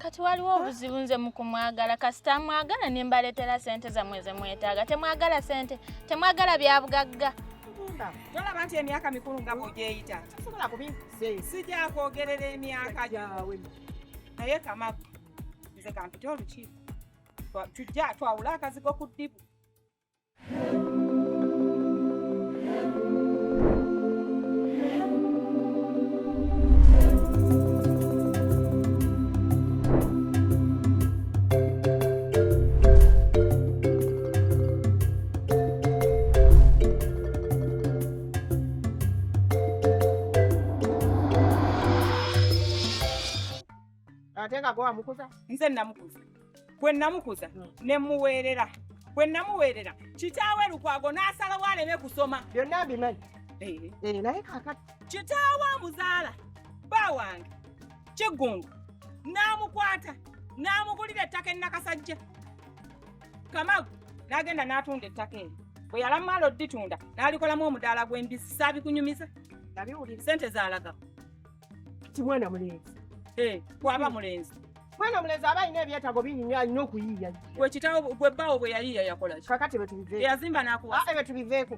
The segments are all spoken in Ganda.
kati waliwo obuzibu nze mu kumwagala kasita mwagala ne mbaleetera ssente zammwe ze mwetaaga temwagala ssente temwagala bya bugagga tolaba nti emyaka mikulu nga bw'ogyeyita tosobola kubinse sijja kwogerera emyaka gyawe naye Kamagu nze kampita olukiiko tujja twawula akazigo ku ddibu ateka kwa mukuza nze namukuza kwe namukuza ne muweerera kwe namuweerera kitaawe Lukwago n'asala waleme kusoma byonna bimanyi naye kakati kitaawe amuzaala bba wange Kiggungu n'amukwata n'amugulira ettaka Nakasajja Kamagu n'agenda n'atunda ettaka eryo bwe yalamala odditunda n'alikolamu omudaala gw'embisi saabikunyumiza nabiwulira ssente zaalagawo ti mwana mulenzi kwaba mulenzi mwana mulenzi aba alina ebyetaago binyinya alina okuyiiya gwe kitaawo gwe bbaawo bwe yayiiya yakola ki kakati bwe tubiveeko yazimba n'akuwasa bwe tubiveeko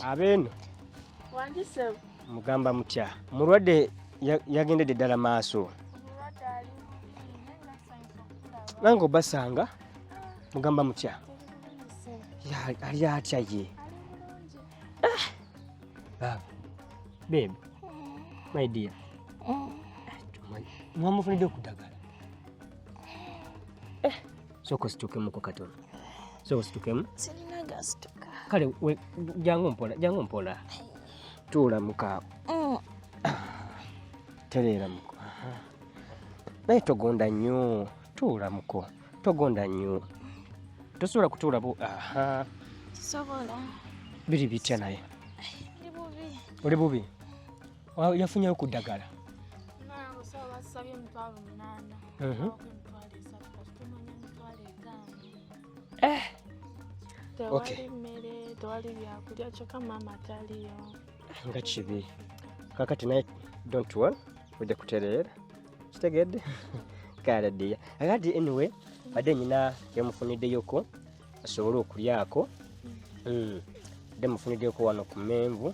Abeno wandise mugamba mutya mulwadde yagendedde ddala maaso nange obasanga mugamba mutya ali atya ye babe my dear mwamufunidde okuddagala soko situkemuko katono soko situkemu sirina gasituka kale jangu mpola tuula muka terera muko naye togonda nnyo tuula muko togonda nnyo tosobola kutuula sobola biri bitya naye oli bubi yafunyeyo okuddagala tewali mmere tewali byakulya kyokka maama taliyo nga kibi kakati naye don't worry ojja kutereera kitegedde kale ddiya akati anyway badde nyina yamufuniddeyoko asobole okulyako dde mufuniddeyoko wano ku menvu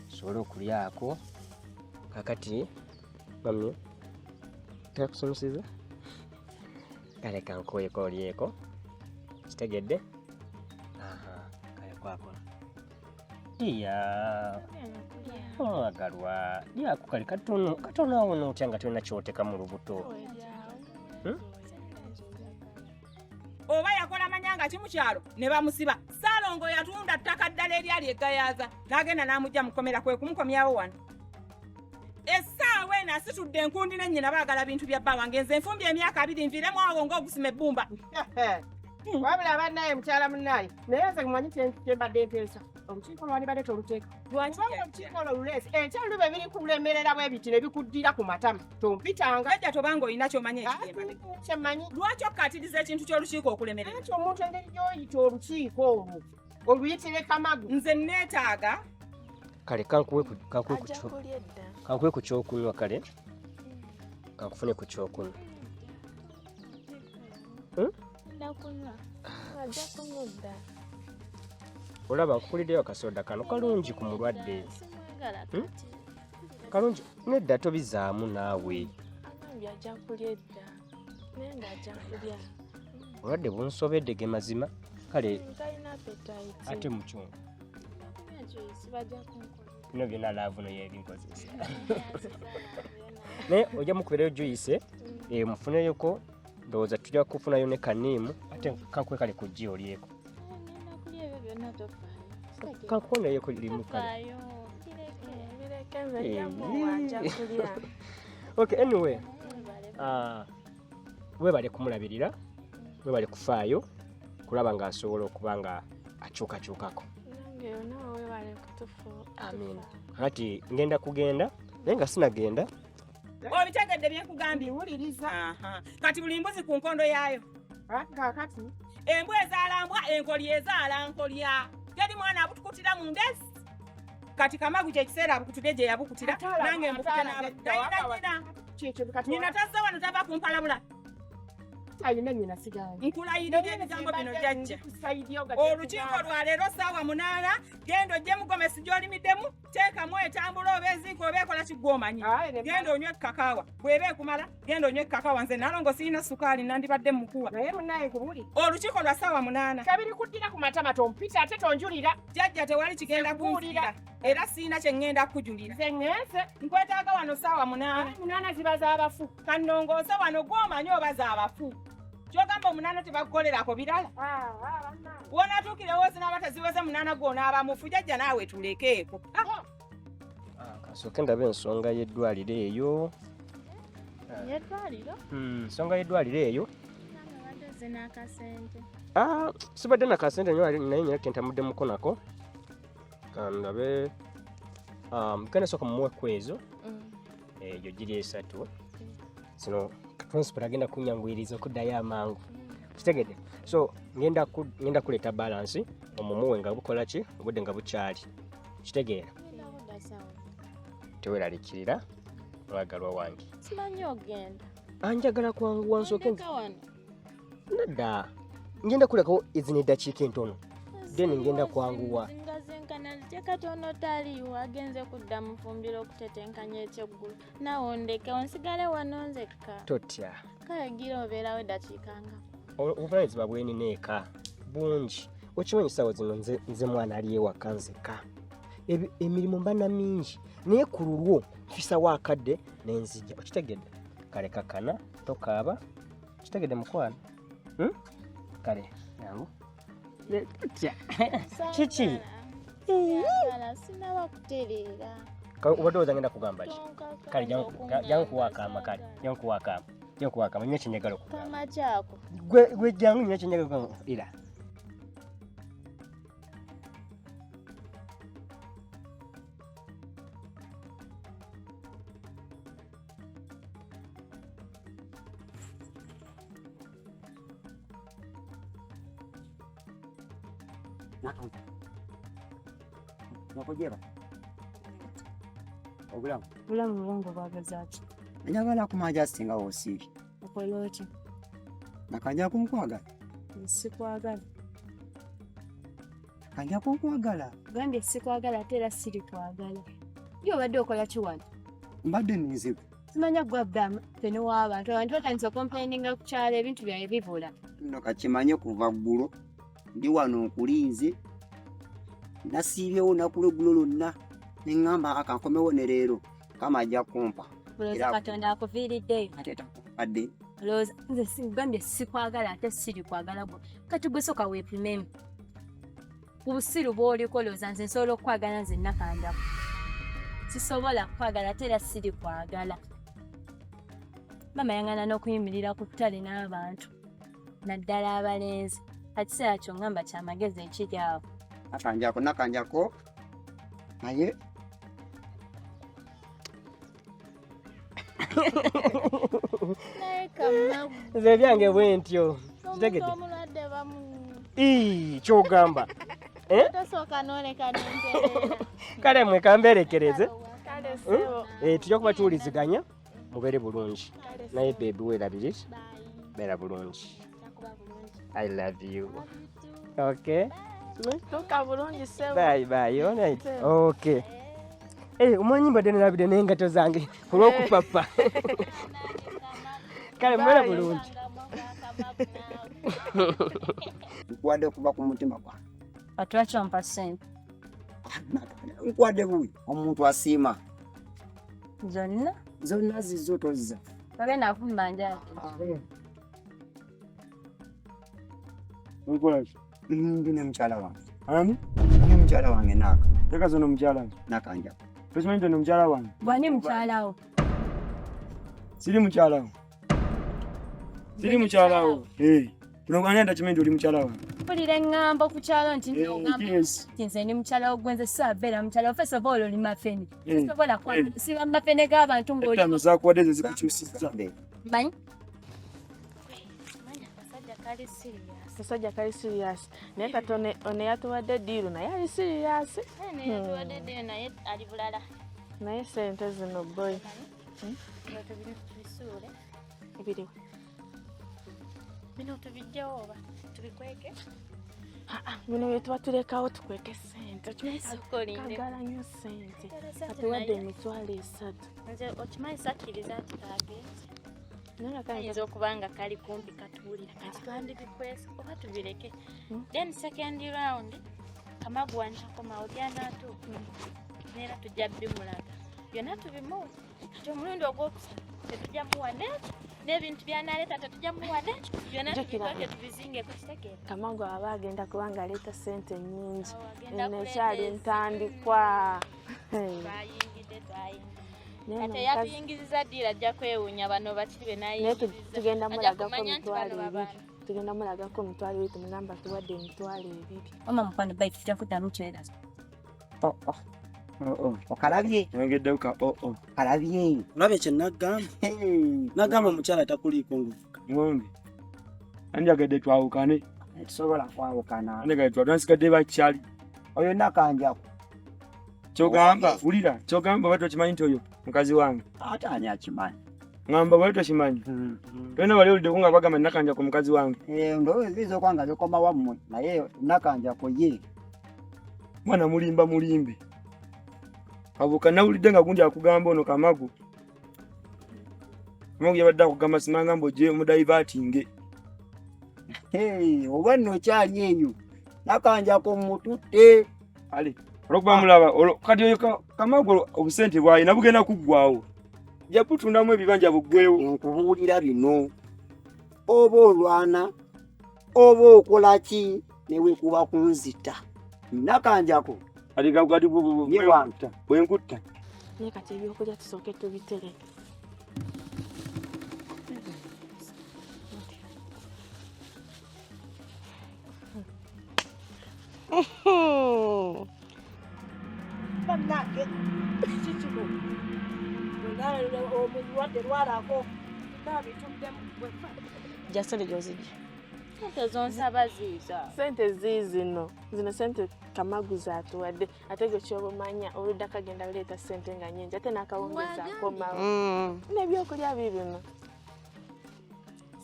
asobole okulyako kakati mami takusomesiza kale kankoyeko olyeko kitegedde kale kwako iya omwagalwa lyako kale katono awo nootya nga tolina kyoteka mu lubuto oba yakola manyanga kimukyalo ne bamusiba Saalongo yatunda ttaka ddala eryali eggayaaza n'agenda n'amujja mukomera kwe kumukomyawo wano essaawa eno asitudde enkundi nennyina baagala bintu bya bba wange nze nfumbye emyaka 2 nviiremu awo ng'ogusima ebbumba wabula abannaye mukyala munnaye naye nze mumanyi kyembadde mpeesa omukiiko lwani badde oluteeka omukiiko olwo luleese ekyalo bwe biri kulemerera bwe biti ne bikuddira ku matama tompitanga ajja tobanga olina kyomanyi ekyemanyi lwaki okukatiriza ekintu ky'olukiiko okulemerera ati omuntu engeri gy'oyita olukiiko olwo oluyitire Kamagu nze neetaaga kale kankuwe ku kyokunywa kale kankufune ku kyokunywa olaba nkukuliddeyo akasoda kano kalungi ku mulwadde kalungi nedda tobizaamu naawe olwadde bunsobedde ge mazima kale ate mukyongo bino byonna laavuno yebinkozesa naye ojja mukubeerayo juice mufuneyoko ndowooza tujja kufunayo ne kaniimu ate kankuwe kale kujji olyeko kankuwoneyeko limu kale okay anyway webale kumulabirira webale kufaayo kulaba ng'asobola okuba nga akyukakyukako. Amin. Kati ngenda kugenda naye nga sinagenda. Obitegedde bye nkugambye wuliriza. Kati buli mbuzi ku nkondo yaayo. Kati embwa ezaala mbwa, enkolya ezaala nkolya. Teri mwana abutukutira mu ngezi. Kati Kamagu kye kiseera abukutudde gye yabukutira nange mbukute n'abadda. Nina tazza wano tava kumpalabula. Ayina nyina sigaye. Nkulayirira ebigambo bino jjajja. Olukiiko lwa leero ssaawa 8 genda ojje Mugomesi gy'olimiddemu teekamu etambula oba eziiko oba ekola kiggw'omanyi. Genda onywe kakaawa. Bw'eba ekumala genda onywe kakaawa. Nze nalongo sirina sukaali nandibadde mukuwa. Naye munnaye kubuli. Olukiiko lwa ssaawa 8. Kabiri kuddira ku matama tompita ate tonjulira. Jjajja tewali kigenda kunfira. Era sirina kye ŋŋenda kukujulira. Nze ŋŋenze. Nkwetaaga wano ssaawa 8. 8 ziba z'abafu. Kannongoose wano gw'omanyi oba z'abafu. Kyogamba 8 tebakukolerako birala. Wonatuukirewo zinaaba teziweze 8 gw'onaaba mufu jjajja naawe tulekeeko. Kasooke ndabe ensonga y'eddwaliro eyo. Yeddwaliro? Ensonga y'eddwaliro eyo. Wadde n'akasente. Sibadde nakasente nnyo naye nyina kentamuddemukko nako. Kandabe kane sooka mumuweku ezo. Eyo giri 3. Zino transport agenda kunyanguyiriza okuddayo amangu. Kitegedde. So ngenda kuleeta balance omumuwe nga bukola ki obudde nga bukyali. Kitegeera. Teweralikirira mwagalwa wange. Simanyi ogenda. Anjagala kwanguwa nsooke. Nadda. Ngenda kulekako izini eddakiika entono. Then ngenda kwanguwa. Katono taliwo agenze kudda mu ffumbiro okutetenkanya ekyeggulu. Naawe ondeke onsigale wano nzekka. Totya. Kale gira obeerawo eddakiika nga. Obuvunaanyizibwa bweni neeka bungi. Okimanyi essaawa zino nze mwana ali ewaka nzekka. Emirimu mba na mingi naye ku lulwo nfisawo akadde n'enzija. Okitegedde? Kale kakana tokaaba. Kitegedde mukwano? Kale yangu. Totya. Kiki? Sinaba kutereera. Obadde oza ngenda kugamba ki? Kale jangu kuwaaka amakale. Jangu kuwaaka nnyo kye njagala okugamba. Kama kyako. Gwe jangu nnyo kye njagala okugamba. Ira. Nakujeba. Obulamu. Bulamu bwangu bwagazaaki. Njagala kumaja singa wosiiri. Okola otya? Nakanja kunkwagala. Sikwagala. Kanja kunkwagala. Gambye sikwagala ate era siri kwagala. Yo obadde okola ki wano? Mbadde nnizibu. Simanya gwabba fene w'abantu. Abantu batandise okomplaininga ku kyalo ebintu byabwe bibula. Nno kakimanye kuva ggulo. Ndi wano nkulinze. Nasiibyewo nakuluggulo lwonna. Neŋŋamba akankomewo ne leero. Kama ajja kumpa. Olowooza Katonda akuviiriddeyo. Ate takupadde. Olowooza nze sigambye sikwagala ate siri kwagala gwe. Kati gwe soka weepimemu. Obusiru bw'oliko olowooza nze nsobola okwagala nze nakandaku. Sisobola kwagala ate era siri kwagala. Mama yaŋŋana n'okuyimirira ku ttale n'abantu. Naddala abalenzi. Kati kiseera kyo ŋŋamba kyamagezi ekiri awo. Nakanjako. Naye. Naye Kamagu. Nze byange bwe ntyo. Kitegedde? Omulwadde bamu. Kyogamba. Tosooka n'oleka n'entereera. Kale mwe kamberekereze. Kale sebo. Tujja kuba tuwuliziganya mubeere bulungi. Naye beebi weerabire. Beera bulungi. I love you. Okay. Tuka bulungi sebo. Bye. All right. Okay. Omanyi mbadde nerabidde n'engato zange olw'okupapa. Kale mubeere bulungi. Nkwadde okuva ku mutima gwange. Atwakyo mpa ssente. Nkwadde bubi omuntu asiima. Zonna Zizzo tozza. bagenda akumba njala. Nkolaki? Ndi mukyala wange. Ndi mukyala wange Naaka. Teka zono mukyala wange. Nakanja. Tokimanyi nti ono mukyala wange? Bw'ani mukyalawo? Siri mukyala wo. Siri mukyala wo. Kuno ani atakimanyi nti oli mukyala wange? mpulira eŋŋamba ku kyalo nti Yes. nze ndi mukyala ogwenze sabeera mukyala first of all oli mafeni sobola kwasiba mafene g'abantu ng'oli Etaano zaakuwadde zikukyusizza. manyi Musajja kali serious. Naye kati ono yatuwadde diiru naye ali serious. Yatuwadde ddiyo naye ali bulala. Naye sente zino boy. Tubisuule. Ebiriwo. Bino tubijjawo oba tubikweke? Bino bye tuba tulekawo tukweke sente. Sokolinde. Kagala nnyo sente. Atuwadde emitwalo 3. Nze okimanyi sakkiriza nti kaagenze. Naye Kayinza okuba nga kali kumpi katuwulira kati twandibikwesa oba tubireke. Then second round Kamagu wanakoma olyanaatuuka. Neera tujja bimulaga. Byonna tubimuwa. Kati omulundi ogwokusatu tetujja muwa n'ekyo n'ebintu by'analeeta tetujja muwa n'ekyo byonna tubikweke tubizinge ku kitegeera. Kamagu aba agenda kubanga aleeta sente nnyingi. Eno ekyali ntandikwa. Twayingidde ate yatuyingiriza ddiira ajja kwewuunya bano bakiri be n'ayingiriza. Tugenda mulagako emitwalo 2. Tugenda mulagako emitwalo 2 tumugamba tuwadde emitwalo 2. oma mukwano baitu tafutamu kyeraza Okalabye? Yongeddeyo ka Kalabye. Olabye kye nagamba? Nagamba omukyala takuliiko nguvuga. ngombe. Anjagadde twawukane. Tusobola kwawukana. Anjagadde twansigadde bakyali. Oyo nakanjako. Kyogamba wulira kyogamba bwatyo kimanyi nti oyo mukazi wange. Ate ani akimanyi? Ngamba bwatyo kimanyi. Tolina wali olidde kunga bagamba nakanja ku mukazi wange. Ndowooza ezo kwanga bikoma wammwe naye nakanjako ye. Mwana mulimba mulimbe. Abuka nawulidde nga gundi akugamba ono Kamagu. Kamagu yabadde akugamba simanga mboje mudaivatinge. Oba nno kyali enyo. Nakanjako mututte. Ale olwokuba mulaba kati oyo Kamagu obusente bw'alina bugenda kuggwawo. Jja butundamu ebibanja buggwewo. Nkubuulira bino. Oba olwana, oba okola ki ne weekuba kunzita. Nakanjako. Ali gagadi bwenkutta. Naye kati ebyokulya tusooke tubitereke. Bannange kikiko omulwadde lwalako nabituddemu Jasole gyozijja. Sente zonsaba ziiza. Sente zino sente Kamagu zaatuwadde ate gwe kyobumanya oludda kagenda buleeta sente nga nnyingi ate n'akawungeza akomawo. N'ebyokulya bibino.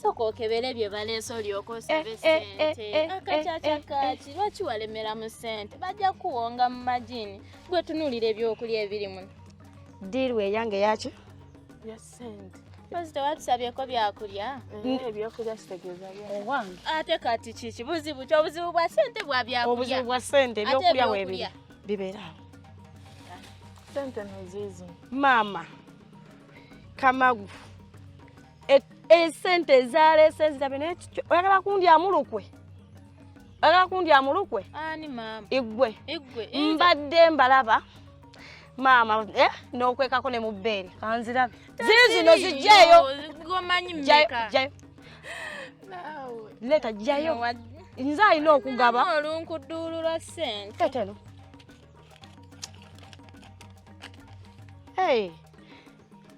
Sooka okebere bye baleese olyoka osabe sente. Akacaca kaki lwaki walemera mu sente bajja kuwonga mu magini gwe tunuulira ebyokulya ebiri muno. Diiru eyange yaki? Ya sente. Pozi tewatusabyeko byakulya. Ebyokulya kitegeeza bya. Owange. Ate kati kiki buzibu ki obuzibu bwa sente bwa byakulya. Obuzibu bwa sente ebyokulya weebiri bibeera awo. Sente noziizo. Maama Kamagu esente ezaleese zirabe naye oyagala kundya mulukwe? Ani maama? Igwe Igwe. mbadde mbalaba maama n'okwekako ne mu bbeere kanzirabe zino zijjayo gomanyi mmeka. Jjayo Naawe. leeta jjayo nze alina okugaba Olunkuddulula sente. teteno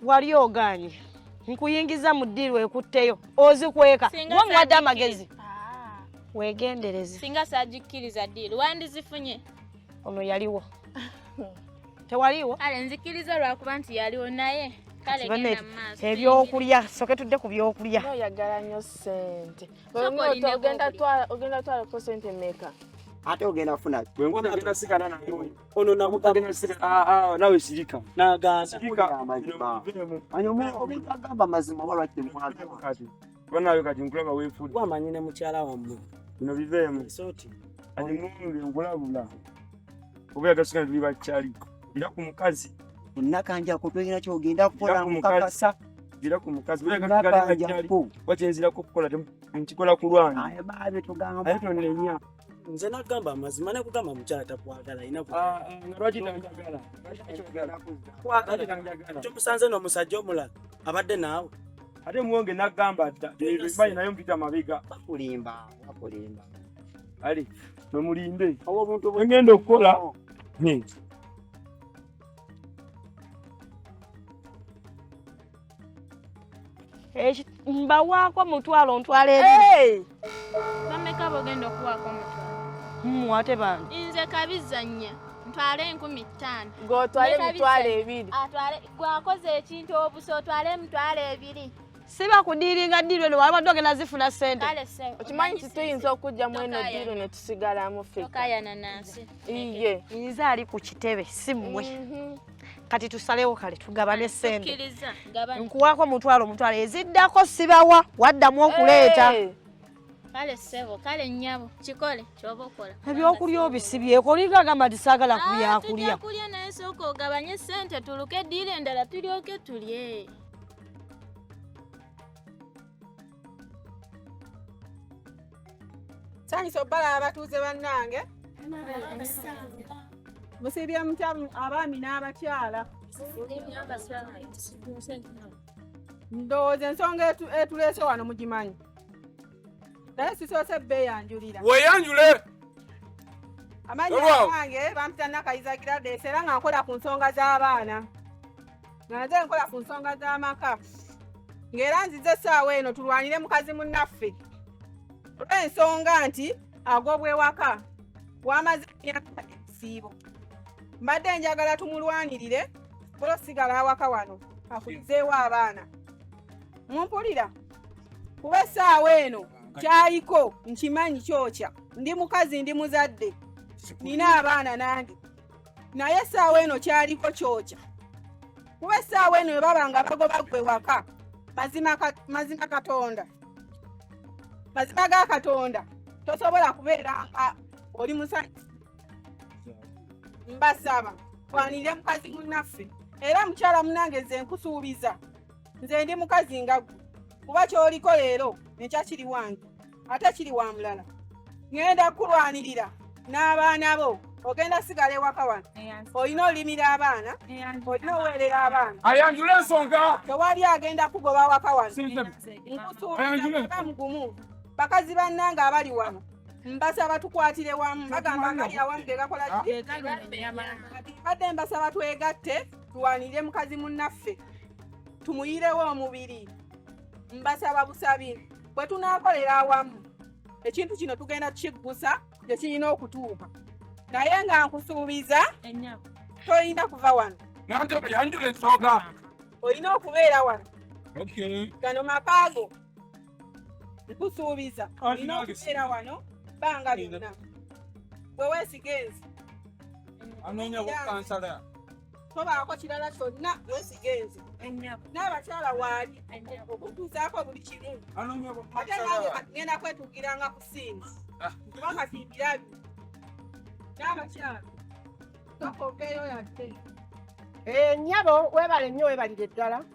wali ogaanye nkuyingiza mu ddiiru ekutteyo ozikweka wamuwadde amagezi weegendereze. Singa sagikkiriza ddiiru wandizifunye. Ono yaliwo tewaliwo Ale nzikiriza lwakuba nti yaliwo naye kale genda mu maaso. ebyokulya soke tudde ku byokulya. Oyagala nnyo sente. Sokolinde Ogenda twala ko sente meka. Ate ogenda kufuna Bwenkuta agenda sikana nawe. Ono namugenda sikana nawe sirika. Nagaana. Sirika amazima. Obitagamba mazima walwaki mwaga. kati. Banawe kati nkulaba weefudde. Wamanyi ne mukyala wammwe. Bino biveemu. Sooti. Ati ngombe nkulabula. Oba yagasikana tuli bakyali. Ira ku mukazi. Nakanjako tulina kyogenda kukola mukakasa. Ira ku mukazi. Oba yagasikana bakyali. Wakyenzira kukola nkikola kulwana. Aye baabe tugamba. Aye tonenya. Nze nagamba amazima ne kugamba mukyala takwagala ina Lwaki tanjagala? kyomusanze n'omusajja omulala abadde naawe. Ate muwonge nagamba dda. Bayi nayo mpita mabega. Bakulimba. Ali nomulinde ngenda okukola mbawaako mutwalo ntwale Bameka bogenda okuwaako mutwalo. ate bandi Nze kabizanya ntwale 15,000. Gotwale emitwalo 2. Atwale gwakoze ekintu obuso otwale emitwalo 2. siba kudiringa diro no wabadde ogenda zifuna sente. Kale se. Okimanyi tuyinza okujja mu eno diro ne tusigalamu ffe. Tokayana nansi. Iye. Nyiza ali ku kitebe si mmwe. Kati tusalewo kale tugabane sente. Tukiriza gabane. Nkuwaako mutwalo eziddako sibawa waddamu okuleeta. Kale sebo kale nnyabo kikole kyoba okola. Ebyokulya obisibyeko ligagamba tisagala kubyakulya. Tujja kulya naye soko ogabanye sente tuluke diro endala tulyoke tulye. Sanyisa obbala abatuuze bannange. Musibye mutya abaami n'abakyala. Ndowooza ensonga etuleese wano mugimanyi. Naye sisoose beeyanjulira. weyanjule Amannya gange bampita Nakayiza Gladys era nga nkola ku nsonga z'abaana. Nga nze nkola ku nsonga z'amaka. Ng'era nzize essaawa eno tulwanire mukazi munnaffe. Olw'ensonga nti agobw'ewaka wamaze emyaka esiibo. Mbadde njagala tumulwanirire kulo sigala awaka wano akulizeewo abaana. Mumpulira? Kuba essaawa eno kyayiko nkimanyi kyokya. Ndi mukazi ndi muzadde. Nina abaana nange. Naye essaawa eno kyaliko kyokya. Kuba essaawa eno baba nga bagoba gwe waka. Mazima Katonda. Mazima ga Katonda. Tosobola kubeera oli musanyufu. Mbasaba twanire mukazi munnaffe. Era mukyala munange nze nkusuubiza. Nze ndi mukazi nga gwe. Kuba ky'oliko leero nekya kiri wange. Ate kiri wa mulala. Ngenda kulwanirira n'abaana bo. Ogenda sigala ewaka wano. Olina olimira abaana. Olina oweerera abaana. ayanjule ensonga Tewali agenda kugoba waka wano. Nkusuubiza mugumu. Bakazi bannange abali wano. Mbasaba tukwatire wamu. Bagamba ngali awamu gegakola badde mbasaba twegatte tuwanire mukazi munnaffe. Tumuyirewo omubiri. Mbasaba busabi. Bwe tunaakolera awamu. Ekintu kino tugenda kukiggusa gye kirina okutuuka. Naye nga nkusuubiza toyina kuva wano. nante yanjule ensonga Olina okubeera wano. Gano makaago. Nkusuubiza olina okubeera wano bbanga lyonna. Bwe weesigenzi anoonya bukansala tobaako kirala kyonna weesigenzi. N'abakyala waali okutuusaako buli kimu. anoonya Ate nange ngenda kwetuukiranga ku ssimu. Kubanga simbirabye. N'abakyala tokogeeyo yadde. Nnyabo weebale nnyo weebalire ddala.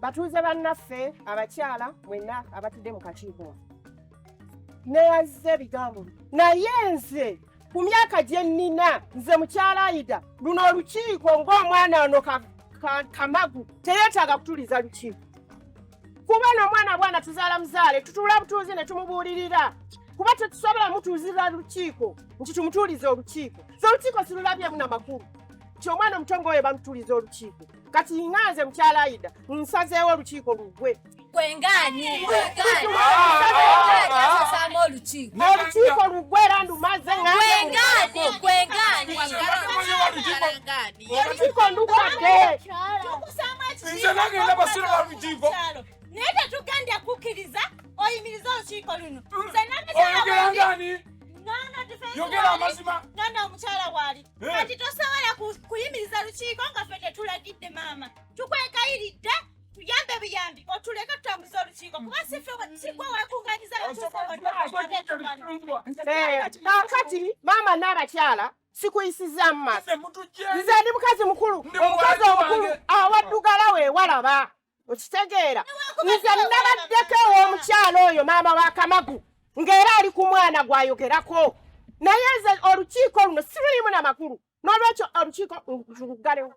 Batuuze bannaffe abakyala mwenna abatudde mu kakiiko. Neeyaziza ebigambo. Naye nze ku myaka gye nnina nze mukyala Ayida luno olukiiko ng'omwana ono Kamagu teyeetaaga kutuliza lukiiko. Kuba n'omwana bwana tuzaala muzaale tutuula butuuzi ne tumubuulirira. Kuba tetusobola mutuuzira lukiiko nti tumutuulize olukiiko. So olukiiko silulabyemu n'amakulu. Nti omwana omutongo oyo bamutuuliza olukiiko. Kati nganze mukyala Ayida nsazeewo olukiiko lugwe. Olukiiko lugwe era ndumaze olukiiko ndugwadde. nze nagenda basira ba lukiiko naye tetugenda kukkiriza oyimiriza olukiiko luno. oyogera ngani yogera amazima nana omukyala waali kati tosobola kuyimiriza lukiiko nga ffe tetulagidde maama. Tukwegayiridde tuyambe buyambi otuleke tutambuza olukiiko kuba sigwe wekunganyiza Kakati maama n'abakyala sikuyisizza mu maaso. Nze ndi mukazi mukulu. Omukazi omukulu awaddugala weewalaba. Okitegeera? Nze nabaddeko ew'omukyala oyo maama wa Kamagu ng'era ali ku mwana gw'ayogerako. Naye nze olukiiko luno sirulimu n'amakulu. N'olwekyo olukiiko luggalewo.